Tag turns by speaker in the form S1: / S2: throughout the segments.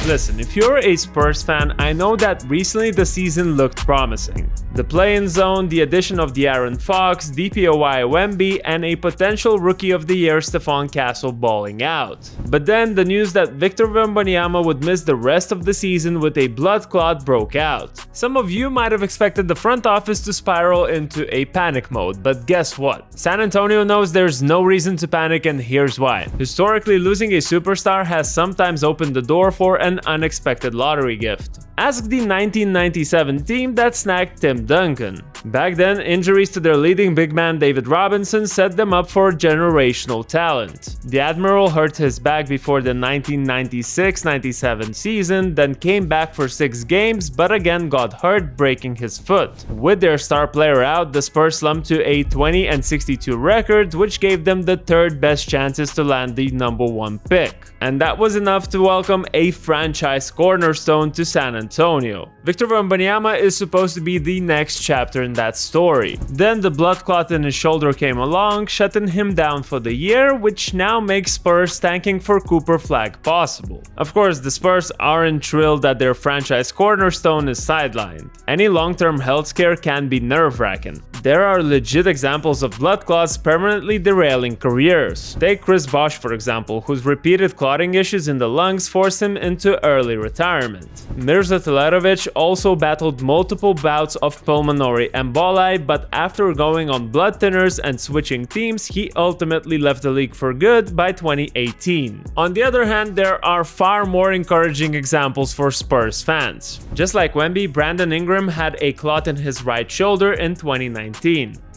S1: Listen, if you're a Spurs fan, I know that recently the season looked promising. The play-in zone, the addition of De'Aaron Fox, DPOY Wemby, and a potential Rookie of the Year Stephon Castle balling out. But then the news that Victor Wembanyama would miss the rest of the season with a blood clot broke out. Some of you might have expected the front office to spiral into a panic mode, but guess what? San Antonio knows there's no reason to panic, and here's why. Historically, losing a superstar has sometimes opened the door for an unexpected lottery gift. Ask the 1997 team that snagged Tim Duncan. Back then, injuries to their leading big man David Robinson set them up for generational talent. The Admiral hurt his back before the 1996-97 season, then came back for 6 games, but again got hurt, breaking his foot. With their star player out, the Spurs slumped to a 20-62 record, which gave them the 3rd best chances to land the #1 pick. And that was enough to welcome a franchise cornerstone to San Antonio. Victor Wembanyama is supposed to be the next chapter in that story. Then the blood clot in his shoulder came along, shutting him down for the year, which now makes Spurs tanking for Cooper Flagg possible. Of course, the Spurs aren't thrilled that their franchise cornerstone is sidelined. Any long-term health scare can be nerve-wracking. There are legit examples of blood clots permanently derailing careers. Take Chris Bosh, for example, whose repeated clotting issues in the lungs forced him into early retirement. Mirza Teletovic also battled multiple bouts of pulmonary emboli, but after going on blood thinners and switching teams, he ultimately left the league for good by 2018. On the other hand, there are far more encouraging examples for Spurs fans. Just like Wemby, Brandon Ingram had a clot in his right shoulder in 2019.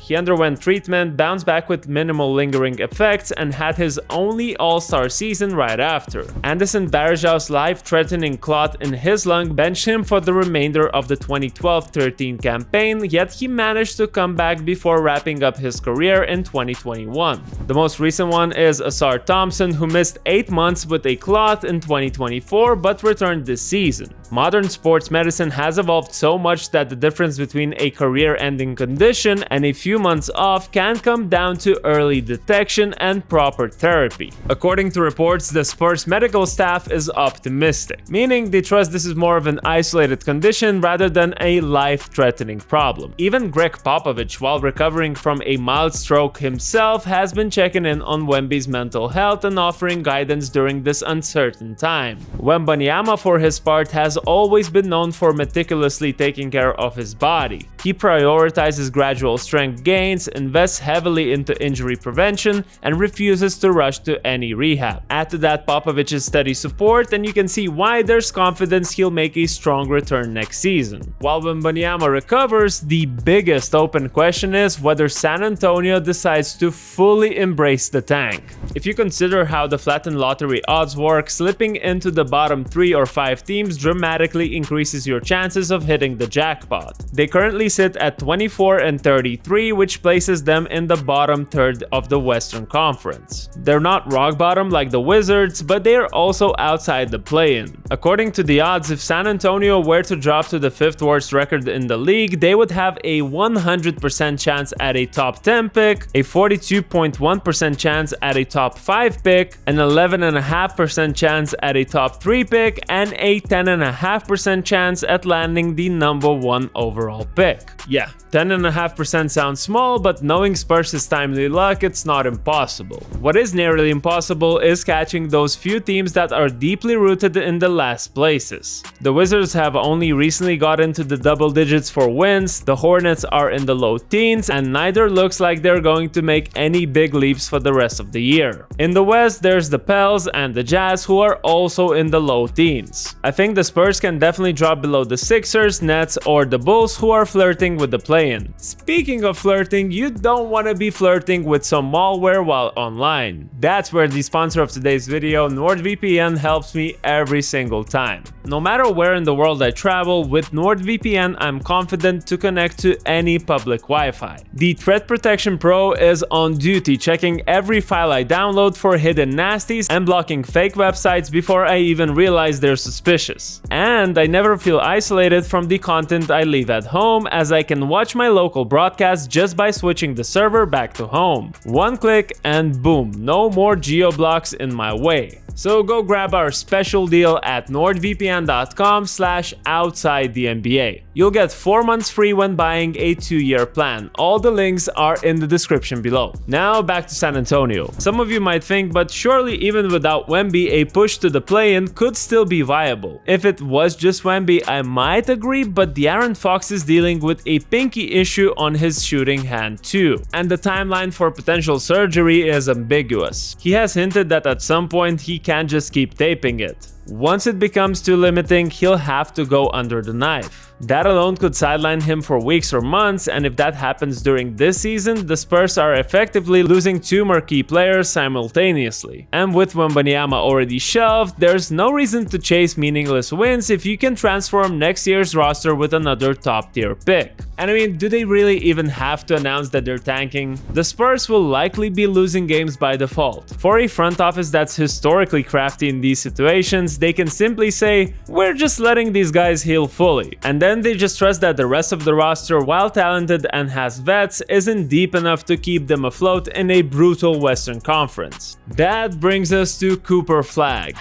S1: He underwent treatment, bounced back with minimal lingering effects, and had his only All-Star season right after. Anderson Varejão's life-threatening clot in his lung benched him for the remainder of the 2012-13 campaign, yet he managed to come back before wrapping up his career in 2021. The most recent one is Asar Thompson, who missed 8 months with a clot in 2024 but returned this season. Modern sports medicine has evolved so much that the difference between a career-ending condition and a few months off can come down to early detection and proper therapy. According to reports, the Spurs medical staff is optimistic, meaning they trust this is more of an isolated condition rather than a life-threatening problem. Even Greg Popovich, while recovering from a mild stroke himself, has been checking in on Wemby's mental health and offering guidance during this uncertain time. Wembanyama, for his part, has always been known for meticulously taking care of his body. He prioritizes gradual strength gains, invests heavily into injury prevention, and refuses to rush to any rehab. Add to that Popovich's steady support, and you can see why there's confidence he'll make a strong return next season. While Wembanyama recovers, the biggest open question is whether San Antonio decides to fully embrace the tank. If you consider how the flattened lottery odds work, slipping into the bottom 3 or 5 teams dramatically increases your chances of hitting the jackpot. They currently sit at 24-33, which places them in the bottom third of the Western Conference. They're not rock bottom like the Wizards, but they are also outside the play-in. According to the odds, if San Antonio were to drop to the 5th worst record in the league, they would have a 100% chance at a top 10 pick, a 42.1% chance at a top 5 pick, an 11.5% chance at a top 3 pick, and a 10.5% chance at landing the #1 overall pick. Yeah, 10.5% sounds small, but knowing Spurs' timely luck, it's not impossible. What is nearly impossible is catching those few teams that are deeply rooted in the last places. The Wizards have only recently got into the double digits for wins, the Hornets are in the low teens, and neither looks like they're going to make any big leaps for the rest of the year. In the West, there's the Pels and the Jazz, who are also in the low teens. I think the Spurs can definitely drop below the Sixers, Nets, or the Bulls, who are flirting with the play-in. Speaking of flirting, you don't want to be flirting with some malware while online. That's where the sponsor of today's video, NordVPN, helps me every single time. No matter where in the world I travel, with NordVPN I'm confident to connect to any public Wi-Fi. The Threat Protection Pro is on duty, checking every file I download for hidden nasties and blocking fake websites before I even realize they're suspicious. And I never feel isolated from the content I leave at home, as I can watch my local broadcast just by switching the server back to home. One click and boom, no more geo blocks in my way. So go grab our special deal at nordvpn.com/OutsideTheNBA. You'll get 4 months free when buying a 2-year plan. All the links are in the description below. Now back to San Antonio. Some of you might think, but surely even without Wemby, a push to the play-in could still be viable. If it was just Wemby, I might agree, but De'Aaron Fox is dealing with a pinky issue on his shooting hand too, and the timeline for potential surgery is ambiguous. He has hinted that at some point he can't just keep taping it. Once it becomes too limiting, he'll have to go under the knife. That alone could sideline him for weeks or months, and if that happens during this season, the Spurs are effectively losing 2 marquee players simultaneously. And with Wembanyama already shelved, there's no reason to chase meaningless wins if you can transform next year's roster with another top-tier pick. And I mean, do they really even have to announce that they're tanking? The Spurs will likely be losing games by default. For a front office that's historically crafty in these situations, they can simply say, we're just letting these guys heal fully. And then they just trust that the rest of the roster, while talented and has vets, isn't deep enough to keep them afloat in a brutal Western Conference. That brings us to Cooper Flagg.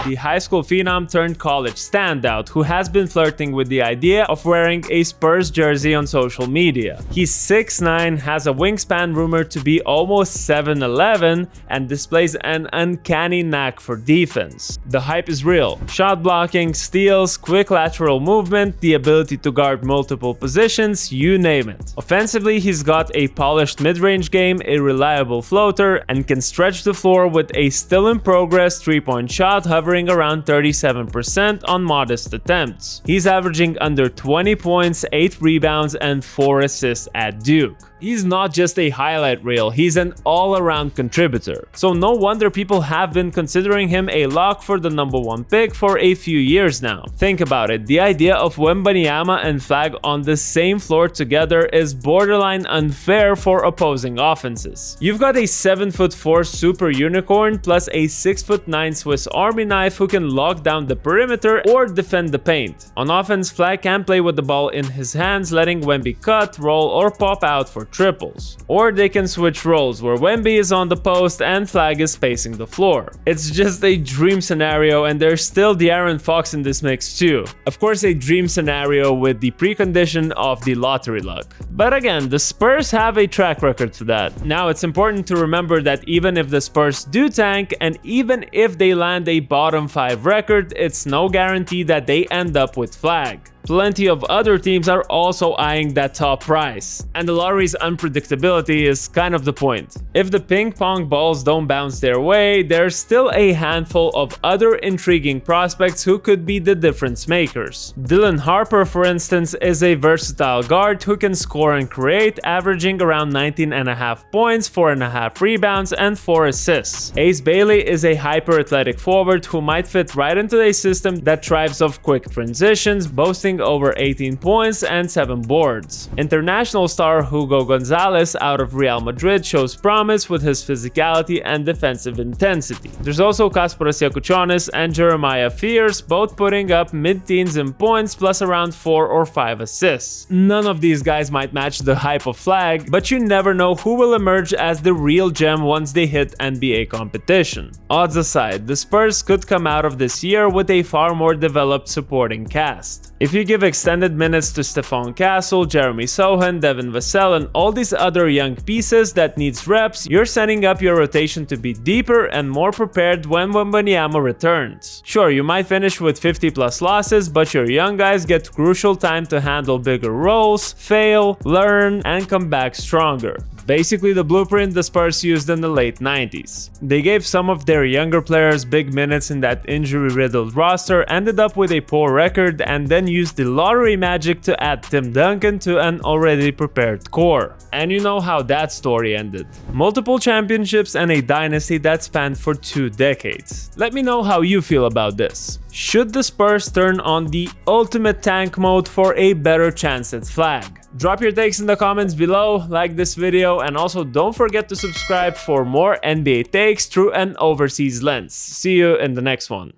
S1: The high school phenom turned college standout who has been flirting with the idea of wearing a Spurs jersey on social media. He's 6'9", has a wingspan rumored to be almost 7'11", and displays an uncanny knack for defense. The hype is real. Shot blocking, steals, quick lateral movement, the ability to guard multiple positions, you name it. Offensively, he's got a polished mid-range game, a reliable floater, and can stretch the floor with a still-in-progress 3-point shot hovering around 37% on modest attempts. He's averaging under 20 points, 8 rebounds, and 4 assists at Duke. He's not just a highlight reel, he's an all-around contributor. So no wonder people have been considering him a lock for the #1 pick for a few years now. Think about it, the idea of Wembanyama and Flagg on the same floor together is borderline unfair for opposing offenses. You've got a 7'4" super unicorn plus a 6'9" Swiss Army knife who can lock down the perimeter or defend the paint. On offense, Flagg can play with the ball in his hands, letting Wemby cut, roll, or pop out for triples. Or they can switch roles, where Wemby is on the post and Flagg is spacing the floor. It's just a dream scenario, and there's still De'Aaron Fox in this mix too. Of course, a dream scenario with the precondition of the lottery luck. But again, the Spurs have a track record for that. Now, it's important to remember that even if the Spurs do tank, and even if they land a bottom 5 record, it's no guarantee that they end up with Flagg. Plenty of other teams are also eyeing that top price, and the lottery's unpredictability is kind of the point. If the ping pong balls don't bounce their way, there's still a handful of other intriguing prospects who could be the difference makers. Dylan Harper, for instance, is a versatile guard who can score and create, averaging around 19.5 points, 4.5 rebounds, and 4 assists. Ace Bailey is a hyper-athletic forward who might fit right into a system that thrives off quick transitions, boasting over 18 points and 7 boards. International star Hugo Gonzalez out of Real Madrid shows promise with his physicality and defensive intensity. There's also Kasparas Jakučionis and Jeremiah Fears, both putting up mid-teens in points plus around 4 or 5 assists. None of these guys might match the hype of Flagg, but you never know who will emerge as the real gem once they hit NBA competition. Odds aside, the Spurs could come out of this year with a far more developed supporting cast. If you give extended minutes to Stephon Castle, Jeremy Sohan, Devin Vassell, and all these other young pieces that needs reps, you're setting up your rotation to be deeper and more prepared when Wembanyama returns. Sure, you might finish with 50+ losses, but your young guys get crucial time to handle bigger roles, fail, learn, and come back stronger. Basically the blueprint the Spurs used in the late 90s. They gave some of their younger players big minutes in that injury-riddled roster, ended up with a poor record, and then used the lottery magic to add Tim Duncan to an already prepared core. And you know how that story ended. Multiple championships and a dynasty that spanned for 2 decades. Let me know how you feel about this. Should the Spurs turn on the ultimate tank mode for a better chance at Flagg? Drop your takes in the comments below, like this video, and also don't forget to subscribe for more NBA takes through an overseas lens. See you in the next one.